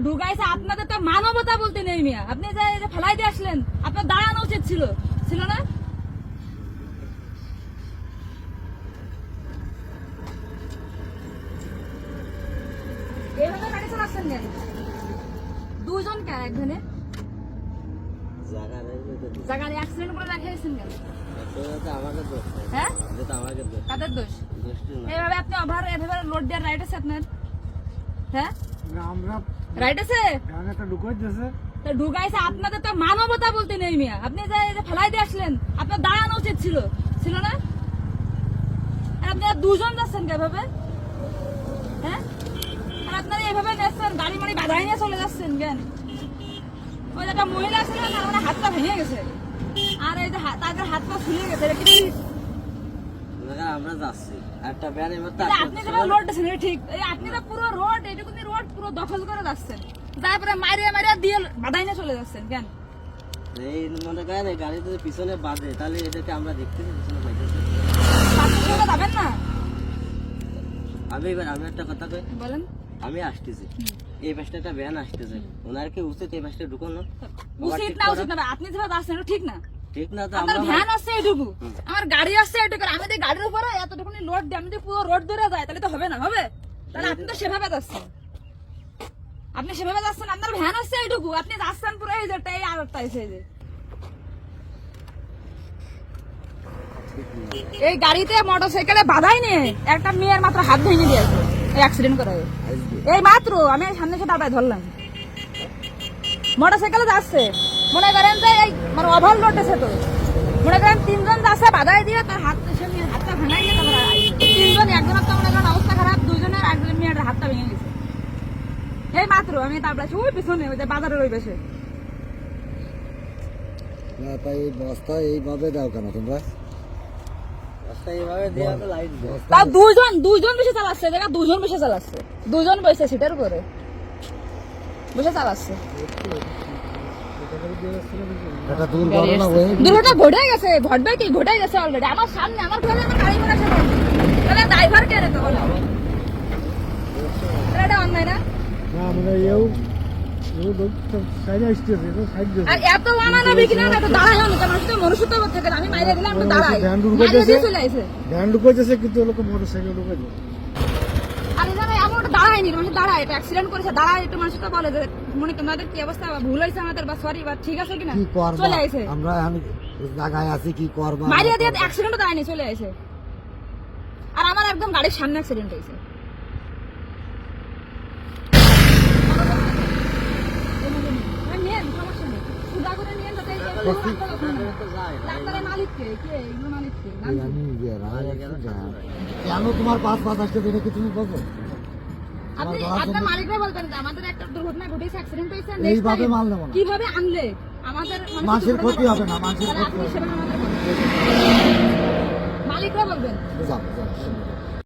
ঢুকাইছে। আপনাদের তো মানবতা বলতে নেই মিয়া, আপনি যে ফেলাই দিয়ে আসলেন, আপনার দাঁড়ানো উচিত ছিল, ছিল না? এইভাবে গাড়ি চালাচ্ছেন কেন? দুজন কেন একখানে জায়গায় অ্যাক্সিডেন্ট করে রেখে গেছেন কেন? হ্যাঁ, কাদের দোষ? এইভাবে আপনি এভাবে লোড দেওয়ার রাইট আছে আপনার? হ্যাঁ, রাইট আছে। ঢুকাইছে। আপনাদের তো মানবতা বলতে নেই মিয়া, আপনি যে ফেলাই দিয়ে আসলেন, আপনার দাঁড়ানো উচিত ছিল, ছিল না? আর আপনারা দুজন যাচ্ছেন এভাবে, হ্যাঁ? আর আপনারা এভাবে নেচ্ছেন, গাড়ি মাড়ি বাধাই নিয়ে চলে যাচ্ছেন কেন? ওই একটা মহিলা ছিল না, আমার হাতটা ভেঙে গেছে, আর এই যে তাদের হাত পা ফুলে গেছে। আমরা যাচ্ছি একটা ভ্যান আপনি যেভাবে রোড দিচ্ছেন ঠিক, আপনি তো পুরো রোড এইটুকুনি রোড পুরো দখল করে যাচ্ছেন, তারপরে মারিয়া দিয়ে বাধাই নিয়ে চলে যাচ্ছেন কেন? এই মনে করেন গাড়ি যদি পিছনে বাঁধে তাহলে এটাকে আমরা দেখতেছি পিছনে পাইতেছি। যাবেন না? আমি একটা কথা কই, বলেন। আমি আসতেছি, এই পাশটা একটা ভ্যান আসতেছে, ওনার কি উচিত এই পাশটা ঢুকানো? উচিত না, উচিত না। আপনি যেভাবে যাচ্ছেন ঠিক না, ঠিক না। তো আমার ভ্যান আছে এটুকু, আমার গাড়ি আছে এটুকু, আমি যদি গাড়ির উপরে এতটুকুনি লোড দিই, আমি যদি পুরো রোড ধরে যাই তাহলে তো হবে না, হবে? তাহলে আপনি তো সেভাবে যাচ্ছেন, আপনি সেভাবে যাচ্ছেন, আপনার ভ্যান আছে এটুকু, আপনি যাচ্ছেন পুরো এই যেটা এই আরেকটা এসে যে এই গাড়িতে মোটরসাইকেলে বাধাই নেই, একটা মেয়ের মাত্র হাত ভেঙে দিয়েছে অ্যাক্সিডেন্ট করে। এই মাত্র আমি সামনে এসে দাঁড়ায় ধরলাম, মোটরসাইকেলে যাচ্ছে, মনে করেন যে এই মানে ওভার লোড আছে, তো মনে করেন তিনজন যাচ্ছে বাধাই দিয়ে তার হাতটা ভাঙাই দিয়ে তারপর তিনজন, একজনের তো মনে করেন অবস্থা খারাপ, দুজনের একজন মেয়ের হাতটা ভেঙে গেছে এই মাত্র। আমি তারপরে ওই পিছনে ওই যে বাজারের ওই পাশে। বস্তা এইভাবে দাও কেন তোমরা? তাও দুজন বেশি চালাচ্ছে, দেখা দুজন বেশি চালাচ্ছে, দুজন বসে সিটের উপরে বসে চালাচ্ছে। দুর্ঘটনা ঘটে গেছে, ঘটবে কি ঘটে গেছে অলরেডি আমার সামনে, আমার ঘরে আমার গাড়ি ঘোড়া ছিল, তাহলে ড্রাইভার কে রে? তখন এটা অন্যায় না? আর এত অমানবিক না, এত দাঁড়ায় না, মানুষ তো মনুষ্যত্ব করতে গেলে আমি মাইরে দিলাম, তো দাঁড়ায় চলে আসে। ভ্যান ঢুকাইছে কিন্তু মোটরসাইকেল ঢুকাইছে। আর জানো এমন দাঁড়ায়নি, মানুষ দাঁড়ায়, এটা অ্যাক্সিডেন্ট করেছে, দাঁড়ায় একটু মানুষ তো বলে যে মনে তোমাদের কি অবস্থা, ভুল হয়েছে আমাদের, বা সরি বা ঠিক আছে কিনা, চলে আসে। আমরা জায়গায় আছি কি করবা, মারিয়া দিয়ে অ্যাক্সিডেন্টও দাঁড়ায়নি, চলে আসে। আর আমার একদম গাড়ির সামনে অ্যাক্সিডেন্ট হয়েছে। কেন তোমার পাঁচ আসছে এটা কি তুমি বলবো? আপনি আপনার মালিকরা বলবেন যে আমাদের একটা দুর্ঘটনা ঘটেছে, অ্যাক্সিডেন্ট হয়েছে, এইভাবে মাল নেব না, কিভাবে আনলে আমাদের মানুষের ক্ষতি হবে না, মানুষের ক্ষতি হবে। মালিকরা বলবেন। যাও